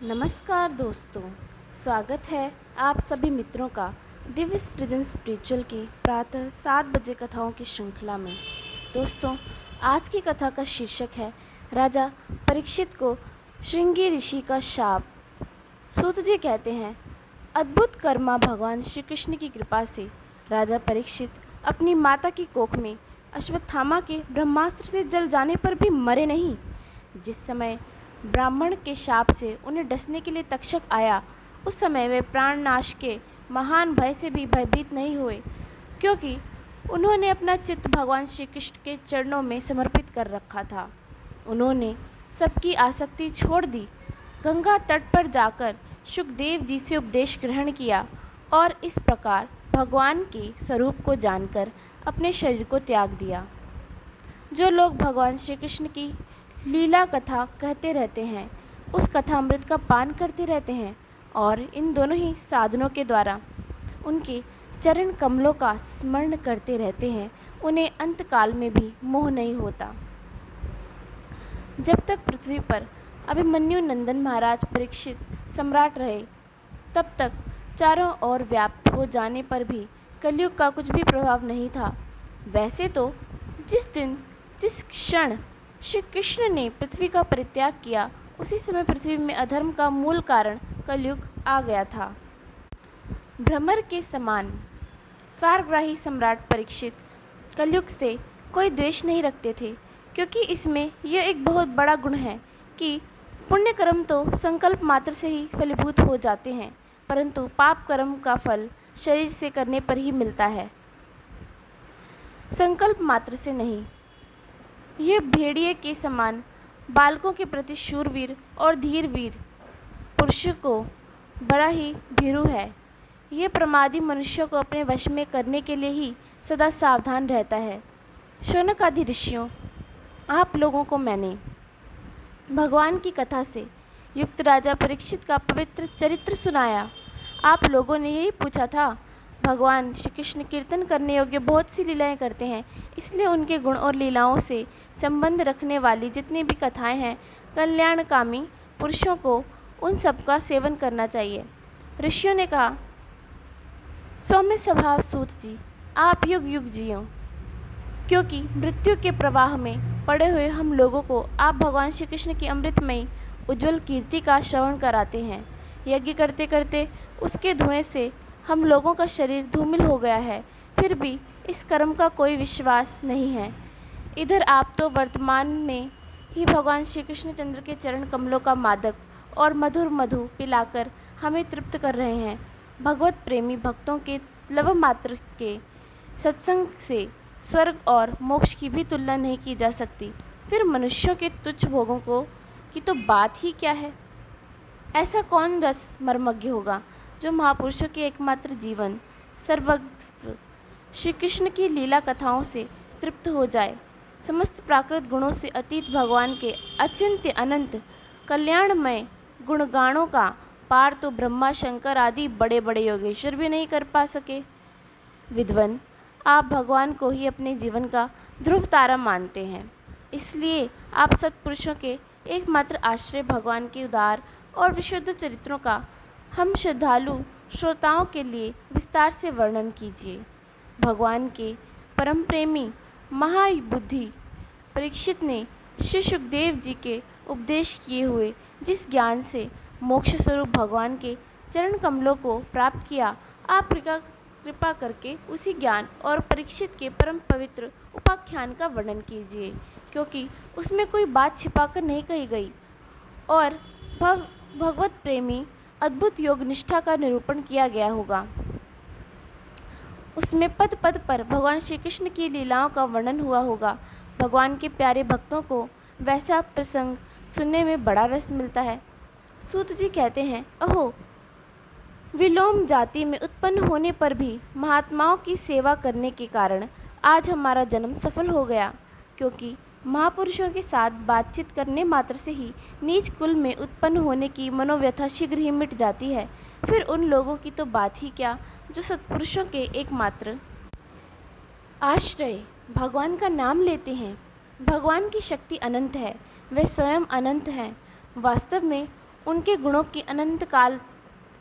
नमस्कार दोस्तों, स्वागत है आप सभी मित्रों का दिव्य सृजन स्पिरिचुअल की प्रातः 7 बजे कथाओं की श्रृंखला में। दोस्तों, आज की कथा का शीर्षक है राजा परीक्षित को श्रृंगी ऋषि का शाप। सूत जी कहते हैं, अद्भुत कर्मा भगवान श्री कृष्ण की कृपा से राजा परीक्षित अपनी माता की कोख में अश्वत्थामा के ब्रह्मास्त्र से जल जाने पर भी मरे नहीं। जिस समय ब्राह्मण के शाप से उन्हें डसने के लिए तक्षक आया, उस समय वे प्राण नाश के महान भय से भी भयभीत नहीं हुए, क्योंकि उन्होंने अपना चित्त भगवान श्री कृष्ण के चरणों में समर्पित कर रखा था। उन्होंने सबकी आसक्ति छोड़ दी, गंगा तट पर जाकर सुखदेव जी से उपदेश ग्रहण किया और इस प्रकार भगवान के स्वरूप को जानकर अपने शरीर को त्याग दिया। जो लोग भगवान श्री कृष्ण की लीला कथा कहते रहते हैं, उस कथामृत का पान करते रहते हैं और इन दोनों ही साधनों के द्वारा उनके चरण कमलों का स्मरण करते रहते हैं, उन्हें अंतकाल में भी मोह नहीं होता। जब तक पृथ्वी पर अभिमन्यु नंदन महाराज परीक्षित सम्राट रहे, तब तक चारों ओर व्याप्त हो जाने पर भी कलयुग का कुछ भी प्रभाव नहीं था। वैसे तो जिस दिन जिस क्षण श्री कृष्ण ने पृथ्वी का परित्याग किया, उसी समय पृथ्वी में अधर्म का मूल कारण कलयुग आ गया था। भ्रमर के समान सारग्राही सम्राट परीक्षित कलयुग से कोई द्वेष नहीं रखते थे, क्योंकि इसमें यह एक बहुत बड़ा गुण है कि पुण्य कर्म तो संकल्प मात्र से ही फलीभूत हो जाते हैं, परंतु पाप कर्म का फल शरीर से करने पर ही मिलता है, संकल्प मात्र से नहीं। यह भेड़िए के समान बालकों के प्रति शूरवीर और धीरवीर पुरुषों को बड़ा ही भीरू है। यह प्रमादी मनुष्यों को अपने वश में करने के लिए ही सदा सावधान रहता है। शौनक आदि ऋषियों, आप लोगों को मैंने भगवान की कथा से युक्त राजा परीक्षित का पवित्र चरित्र सुनाया। आप लोगों ने यही पूछा था, भगवान श्री कृष्ण कीर्तन करने योग्य बहुत सी लीलाएं करते हैं, इसलिए उनके गुण और लीलाओं से संबंध रखने वाली जितनी भी कथाएं हैं, कल्याणकामी पुरुषों को उन सब का सेवन करना चाहिए। ऋषियों ने कहा, सौम्य स्वभाव सूत जी, आप युग युग जियो, क्योंकि मृत्यु के प्रवाह में पड़े हुए हम लोगों को आप भगवान श्री कृष्ण की अमृतमयी उज्ज्वल कीर्ति का श्रवण कराते हैं। यज्ञ करते करते उसके धुएं से हम लोगों का शरीर धूमिल हो गया है, फिर भी इस कर्म का कोई विश्वास नहीं है। इधर आप तो वर्तमान में ही भगवान श्री कृष्णचंद्र के चरण कमलों का मादक और मधुर मधु पिलाकर हमें तृप्त कर रहे हैं। भगवत प्रेमी भक्तों के लव मात्र के सत्संग से स्वर्ग और मोक्ष की भी तुलना नहीं की जा सकती, फिर मनुष्यों के तुच्छ भोगों को की तो बात ही क्या है। ऐसा कौन रस मर्मज्ञ होगा जो महापुरुषों के एकमात्र जीवन सर्वस्व श्री कृष्ण की लीला कथाओं से तृप्त हो जाए। समस्त प्राकृत गुणों से अतीत भगवान के अचिंत्य अनंत कल्याणमय गुणगानों का पार तो ब्रह्मा शंकर आदि बड़े बड़े योगेश्वर भी नहीं कर पा सके। विद्वन, आप भगवान को ही अपने जीवन का ध्रुव तारा मानते हैं, इसलिए आप सत्पुरुषों के एकमात्र आश्रय भगवान के उदार और विशुद्ध चरित्रों का हम श्रद्धालु श्रोताओं के लिए विस्तार से वर्णन कीजिए। भगवान के परम प्रेमी महाबुद्धि परीक्षित ने श्री सुखदेव जी के उपदेश किए हुए जिस ज्ञान से मोक्ष स्वरूप भगवान के चरण कमलों को प्राप्त किया, आप कृपा करके उसी ज्ञान और परीक्षित के परम पवित्र उपाख्यान का वर्णन कीजिए, क्योंकि उसमें कोई बात छिपाकर नहीं कही गई और भगवत प्रेमी अद्भुत योग निष्ठा का निरूपण किया गया होगा। उसमें पद पद पर भगवान श्री कृष्ण की लीलाओं का वर्णन हुआ होगा। भगवान के प्यारे भक्तों को वैसा प्रसंग सुनने में बड़ा रस मिलता है। सूत जी कहते हैं, अहो, विलोम जाति में उत्पन्न होने पर भी महात्माओं की सेवा करने के कारण आज हमारा जन्म सफल हो गया, क्योंकि महापुरुषों के साथ बातचीत करने मात्र से ही नीच कुल में उत्पन्न होने की मनोव्यथा शीघ्र ही मिट जाती है। फिर उन लोगों की तो बात ही क्या जो सत्पुरुषों के एकमात्र आश्रय भगवान का नाम लेते हैं। भगवान की शक्ति अनंत है, वे स्वयं अनंत हैं। वास्तव में उनके गुणों की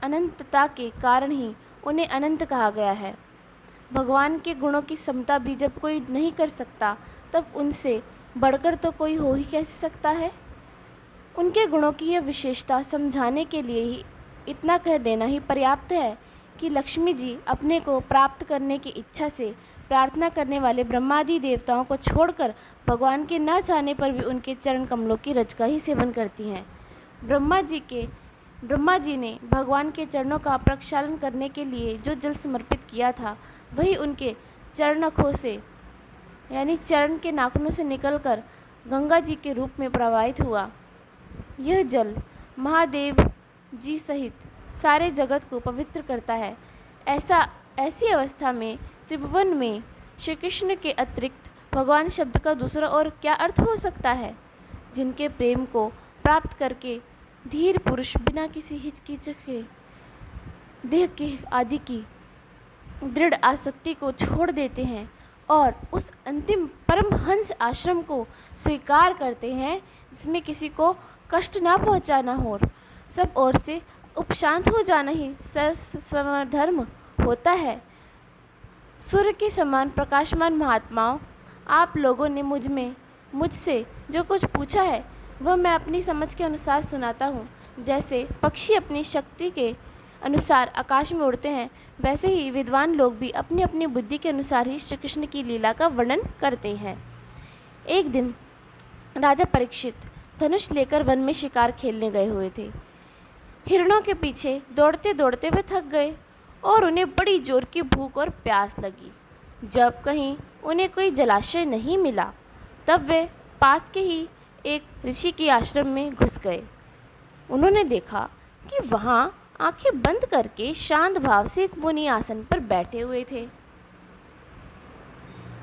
अनंतता के कारण ही उन्हें अनंत कहा गया है। भगवान के गुणों की समता भी जब कोई नहीं कर सकता, तब उनसे बढ़कर तो कोई हो ही कैसे सकता है। उनके गुणों की यह विशेषता समझाने के लिए ही इतना कह देना ही पर्याप्त है कि लक्ष्मी जी अपने को प्राप्त करने की इच्छा से प्रार्थना करने वाले ब्रह्मादि देवताओं को छोड़कर भगवान के न चाहने पर भी उनके चरण कमलों की रज का ही सेवन करती हैं। ब्रह्मा जी ने भगवान के चरणों का प्रक्षालन करने के लिए जो जल समर्पित किया था, वही उनके चरणों से यानी चरण के नाखूनों से निकलकर गंगा जी के रूप में प्रवाहित हुआ। यह जल महादेव जी सहित सारे जगत को पवित्र करता है। ऐसी अवस्था में त्रिभुवन में श्री कृष्ण के अतिरिक्त भगवान शब्द का दूसरा और क्या अर्थ हो सकता है। जिनके प्रेम को प्राप्त करके धीर पुरुष बिना किसी हिचकिच के देह के आदि की दृढ़ आसक्ति को छोड़ देते हैं और उस अंतिम परमहंस आश्रम को स्वीकार करते हैं जिसमें किसी को कष्ट ना पहुंचाना हो, सब ओर से उपशांत हो जाना ही सर्वधर्म होता है। सूर्य के समान प्रकाशमान महात्माओं, आप लोगों ने मुझसे जो कुछ पूछा है वह मैं अपनी समझ के अनुसार सुनाता हूँ। जैसे पक्षी अपनी शक्ति के अनुसार आकाश में उड़ते हैं, वैसे ही विद्वान लोग भी अपनी अपनी बुद्धि के अनुसार ही श्री कृष्ण की लीला का वर्णन करते हैं। एक दिन राजा परीक्षित धनुष लेकर वन में शिकार खेलने गए हुए थे। हिरणों के पीछे दौड़ते दौड़ते वे थक गए और उन्हें बड़ी जोर की भूख और प्यास लगी। जब कहीं उन्हें कोई जलाशय नहीं मिला, तब वे पास के ही एक ऋषि के आश्रम में घुस गए। उन्होंने देखा कि वहाँ आंखें बंद करके शांत भाव से एक मुनि आसन पर बैठे हुए थे।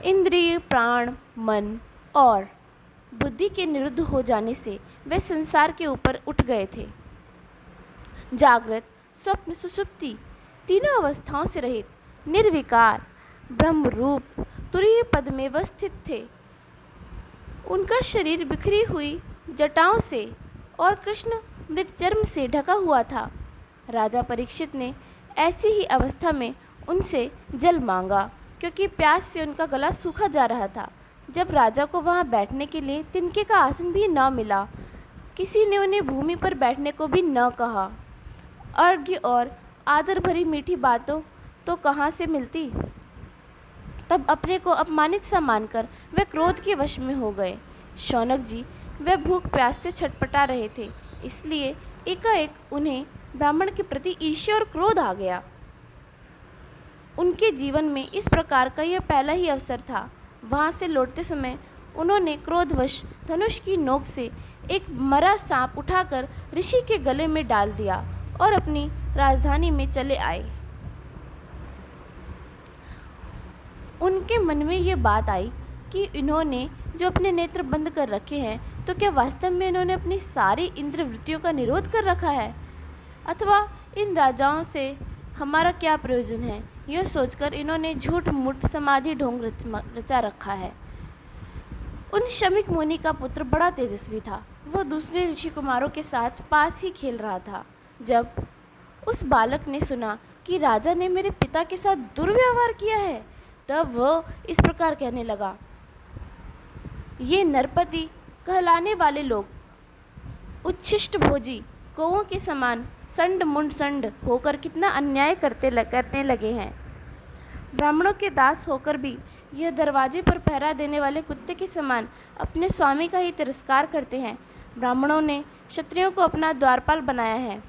इंद्रिय, प्राण, मन और बुद्धि के निरुद्ध हो जाने से वे संसार के ऊपर उठ गए थे। जागृत, स्वप्न, सुषुप्ति तीनों अवस्थाओं से रहित निर्विकार ब्रह्म रूप तुरीय पद में वह स्थित थे। उनका शरीर बिखरी हुई जटाओं से और कृष्ण मृगचर्म से ढका हुआ था। राजा परीक्षित ने ऐसी ही अवस्था में उनसे जल मांगा, क्योंकि प्यास से उनका गला सूखा जा रहा था। जब राजा को वहाँ बैठने के लिए तिनके का आसन भी न मिला, किसी ने उन्हें भूमि पर बैठने को भी न कहा। अर्घ्य और आदर भरी मीठी बातों तो कहाँ से मिलती। तब अपने को अपमानित सा मानकर वे क्रोध के वश में हो गए। शौनक जी वे भूख प्यास से छटपटा रहे थे, इसलिए एकाएक उन्हें ब्राह्मण के प्रति ईर्ष्या और क्रोध आ गया। उनके जीवन में इस प्रकार का यह पहला ही अवसर था। वहाँ से लौटते समय उन्होंने क्रोधवश धनुष की नोक से एक मरा सांप उठाकर ऋषि के गले में डाल दिया और अपनी राजधानी में चले आए। उनके मन में ये बात आई कि इन्होंने जो अपने नेत्र बंद कर रखे हैं, तो क्या वास्तव में इन्होंने अपनी सारी इंद्र वृत्तियों का निरोध कर रखा है, अथवा इन राजाओं से हमारा क्या प्रयोजन है। यह सोचकर इन्होंने झूठ मूठ समाधि ढोंग रचा रखा है। उन शमिक मुनि का पुत्र बड़ा तेजस्वी था। वह दूसरे ऋषि कुमारों के साथ पास ही खेल रहा था। जब उस बालक ने सुना कि राजा ने मेरे पिता के साथ दुर्व्यवहार किया है, तब वह इस प्रकार कहने लगा, ये नरपति कहलाने वाले लोग उच्छिष्ट भोजी कौओं के समान संड मुंड संड होकर कितना अन्याय करने लगे हैं। ब्राह्मणों के दास होकर भी यह दरवाजे पर पहरा देने वाले कुत्ते के समान अपने स्वामी का ही तिरस्कार करते हैं। ब्राह्मणों ने क्षत्रियों को अपना द्वारपाल बनाया है।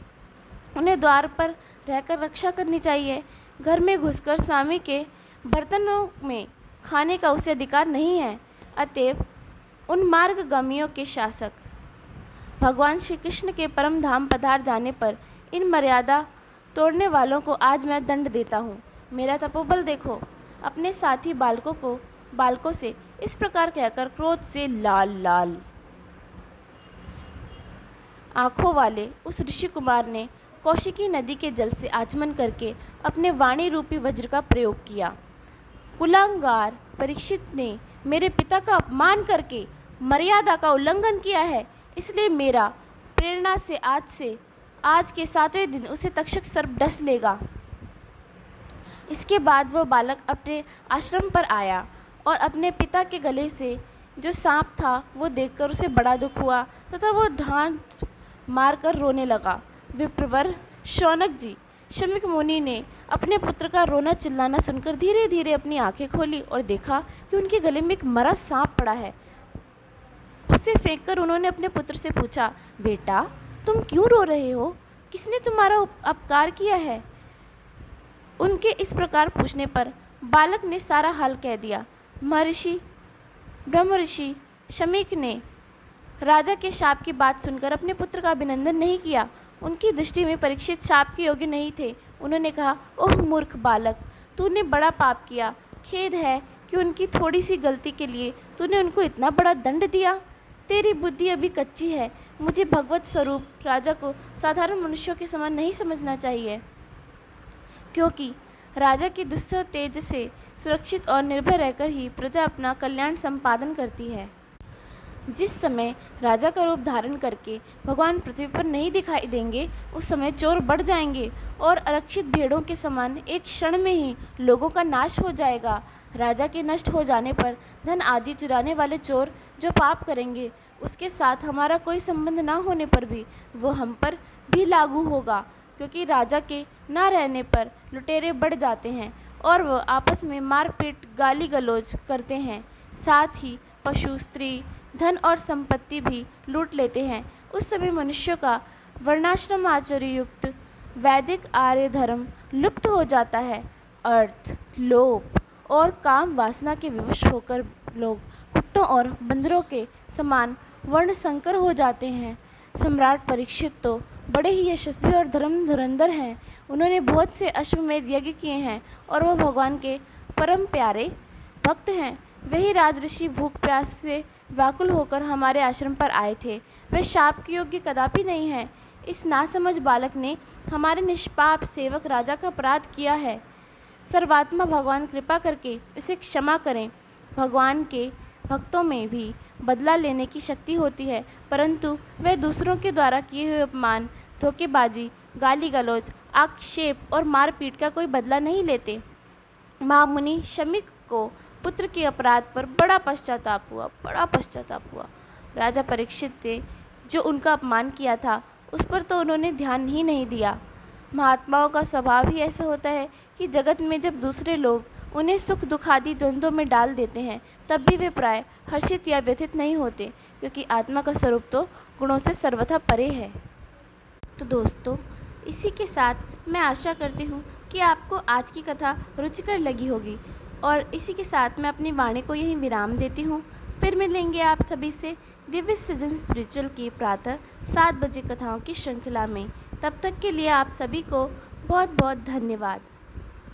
उन्हें द्वार पर रहकर रक्षा करनी चाहिए। घर में घुसकर स्वामी के बर्तनों में खाने का उसे अधिकार नहीं है। अतएव उन मार्गगामियों के शासक भगवान श्री कृष्ण के परम धाम पधार जाने पर इन मर्यादा तोड़ने वालों को आज मैं दंड देता हूँ। मेरा तपोबल देखो। अपने साथी बालकों से इस प्रकार कहकर क्रोध से लाल लाल आँखों वाले उस ऋषि कुमार ने कौशिकी नदी के जल से आचमन करके अपने वाणी रूपी वज्र का प्रयोग किया। कुलांगार परीक्षित ने मेरे पिता का अपमान करके मर्यादा का उल्लंघन किया है, इसलिए मेरा प्रेरणा से आज के 7वें दिन उसे तक्षक सर्प डस लेगा। इसके बाद वह बालक अपने आश्रम पर आया और अपने पिता के गले से जो सांप था वो देखकर उसे बड़ा दुख हुआ तथा वो ढांढ मारकर रोने लगा। विप्रवर शौनक जी, शमीक मुनि ने अपने पुत्र का रोना चिल्लाना सुनकर धीरे धीरे अपनी आंखें खोली और देखा कि उनके गले में एक मरा सांप पड़ा है। उसे फेंककर उन्होंने अपने पुत्र से पूछा, बेटा तुम क्यों रो रहे हो? किसने तुम्हारा अपकार किया है? उनके इस प्रकार पूछने पर बालक ने सारा हाल कह दिया। ब्रह्म ऋषि शमीक ने राजा के शाप की बात सुनकर अपने पुत्र का अभिनंदन नहीं किया। उनकी दृष्टि में परीक्षित शाप के योग्य नहीं थे। उन्होंने कहा, ओह मूर्ख बालक, तूने बड़ा पाप किया। खेद है कि उनकी थोड़ी सी गलती के लिए तूने उनको इतना बड़ा दंड दिया। तेरी बुद्धि अभी कच्ची है। मुझे भगवत स्वरूप राजा को साधारण मनुष्यों के समान नहीं समझना चाहिए, क्योंकि राजा की दुस्सह तेज से सुरक्षित और निर्भय रहकर ही प्रजा अपना कल्याण संपादन करती है। जिस समय राजा का रूप धारण करके भगवान पृथ्वी पर नहीं दिखाई देंगे, उस समय चोर बढ़ जाएंगे और आरक्षित भेड़ों के समान एक क्षण में ही लोगों का नाश हो जाएगा। राजा के नष्ट हो जाने पर धन आदि चुराने वाले चोर जो पाप करेंगे, उसके साथ हमारा कोई संबंध न होने पर भी वो हम पर भी लागू होगा, क्योंकि राजा के न रहने पर लुटेरे बढ़ जाते हैं और वह आपस में मारपीट गाली गलौज करते हैं। साथ ही पशु, स्त्री, धन और संपत्ति भी लूट लेते हैं। उस समय मनुष्यों का वर्णाश्रम आचार्य युक्त वैदिक आर्य धर्म लुप्त हो जाता है। अर्थ, लोभ और काम वासना के विवश होकर लोग कुत्तों और बंदरों के समान वर्ण संकर हो जाते हैं। सम्राट परीक्षित तो बड़े ही यशस्वी और धर्म धुरंधर हैं। उन्होंने बहुत से अश्वमेध यज्ञ किए हैं और वह भगवान के परम प्यारे भक्त हैं। वही राजऋषि भूख प्यास से व्याकुल होकर हमारे आश्रम पर आए थे। वे शाप के योग्य कदापि नहीं हैं। इस नासमझ बालक ने हमारे निष्पाप सेवक राजा का अपराध किया है। सर्वात्मा भगवान कृपा करके इसे क्षमा करें। भगवान के भक्तों में भी बदला लेने की शक्ति होती है, परंतु वे दूसरों के द्वारा किए हुए अपमान, धोखेबाजी, गाली गलौज, आक्षेप और मारपीट का कोई बदला नहीं लेते। महामुनि शमीक को पुत्र के अपराध पर बड़ा पश्चाताप हुआ। राजा परीक्षित ने जो उनका अपमान किया था उस पर तो उन्होंने ध्यान ही नहीं दिया। महात्माओं का स्वभाव ही ऐसा होता है कि जगत में जब दूसरे लोग उन्हें सुख दुख आदि द्वंद्वों में डाल देते हैं, तब भी वे प्राय हर्षित या व्यथित नहीं होते, क्योंकि आत्मा का स्वरूप तो गुणों से सर्वथा परे है। तो दोस्तों, इसी के साथ मैं आशा करती हूँ कि आपको आज की कथा रुचिकर लगी होगी, और इसी के साथ मैं अपनी वाणी को यहीं विराम देती हूँ। फिर मिलेंगे आप सभी से दिव्य सृजन स्पिरिचुअल की प्रातः 7 बजे कथाओं की श्रृंखला में। तब तक के लिए आप सभी को बहुत बहुत धन्यवाद।